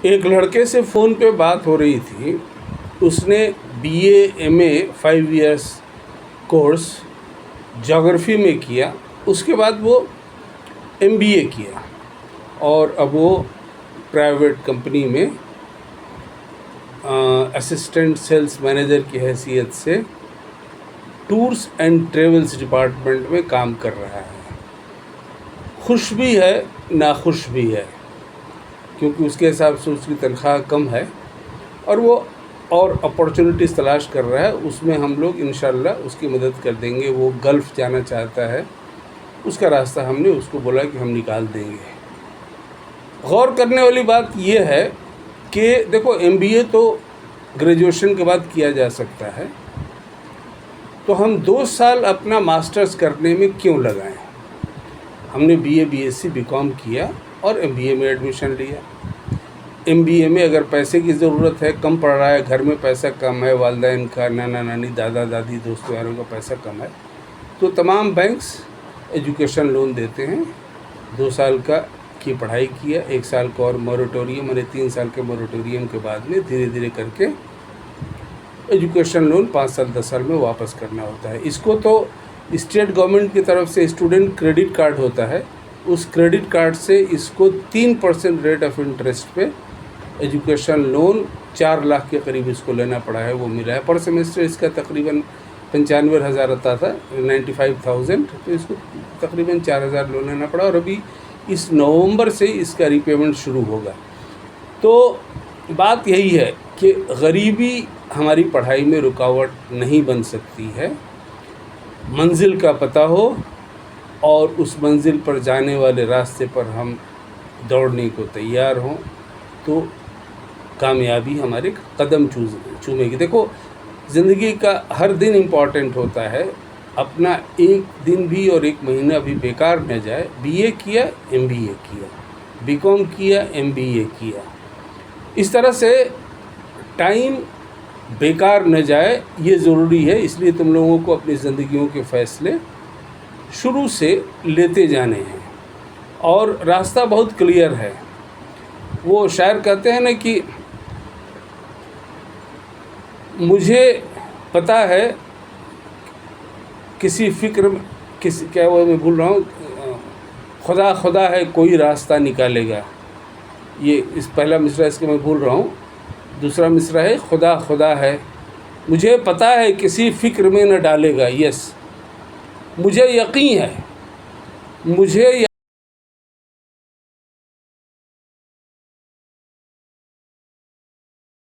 एक लड़के से फ़ोन पे बात हो रही थी। उसने BA MA 5 years course geography में किया, उसके बाद वो MBA किया और अब वो प्राइवेट कंपनी में असिस्टेंट सेल्स मैनेजर की हैसियत से टूर्स एंड ट्रेवल्स डिपार्टमेंट में काम कर रहा है। खुश भी है, नाखुश भी है, क्योंकि उसके हिसाब से उसकी तनख्वाह कम है और वो और अपॉर्चुनिटीज़ तलाश कर रहा है। उसमें हम लोग इंशाल्लाह उसकी मदद कर देंगे। वो गल्फ़ जाना चाहता है, उसका रास्ता हमने उसको बोला कि हम निकाल देंगे। गौर करने वाली बात ये है कि देखो, MBA तो ग्रेजुएशन के बाद किया जा सकता है, तो हम 2 साल अपना मास्टर्स करने में क्यों लगाएं? हमने BA BSc BCom किया और MBA में एडमिशन लिया। MBA में अगर पैसे की ज़रूरत है, कम पड़ रहा है, घर में पैसा कम है, वालिदैन का, नाना नानी, दादा दादी, दोस्तों यारों का पैसा कम है, तो तमाम बैंक्स एजुकेशन लोन देते हैं। 2 साल का की पढ़ाई किया, 1 साल का और मोरेटोरियम, यानी 3 साल के मोरेटोरियम के बाद में धीरे धीरे करके एजुकेशन लोन 5 साल 10 साल में वापस करना होता है। इसको तो स्टेट गवर्नमेंट की तरफ से स्टूडेंट क्रेडिट कार्ड होता है, उस क्रेडिट कार्ड से इसको 3% रेट ऑफ इंटरेस्ट पे एजुकेशन लोन 4 लाख के करीब इसको लेना पड़ा है। वो मिला है पर सेमेस्टर। इसका तकरीबन 95,000 आता था, 95,000, तो इसको तकरीबन 4,000 लोन लेना पड़ा और अभी इस नवंबर से इसका रीपेमेंट शुरू होगा। तो बात यही है कि गरीबी हमारी पढ़ाई में रुकावट नहीं बन सकती है। मंजिल का पता हो और उस मंजिल पर जाने वाले रास्ते पर हम दौड़ने को तैयार हों, तो कामयाबी हमारे कदम चूमेगी। देखो, ज़िंदगी का हर दिन इम्पॉर्टेंट होता है, अपना एक दिन भी और एक महीना भी बेकार न जाए। BA किया, MBA किया, BCom किया, MBA किया, इस तरह से टाइम बेकार न जाए, ये ज़रूरी है। इसलिए तुम लोगों को अपनी ज़िंदगियों के फ़ैसले शुरू से लेते जाने हैं और रास्ता बहुत क्लियर है। वो शायर कहते हैं ना कि मुझे पता है किसी फ़िक्र में, किसी क्या वो मैं भूल रहा हूँ, खुदा खुदा है कोई रास्ता निकालेगा। ये इस पहला मिसरा इसके मैं भूल रहा हूँ। दूसरा मिसरा है खुदा खुदा है, मुझे पता है किसी फ़िक्र में न डालेगा। यस, मुझे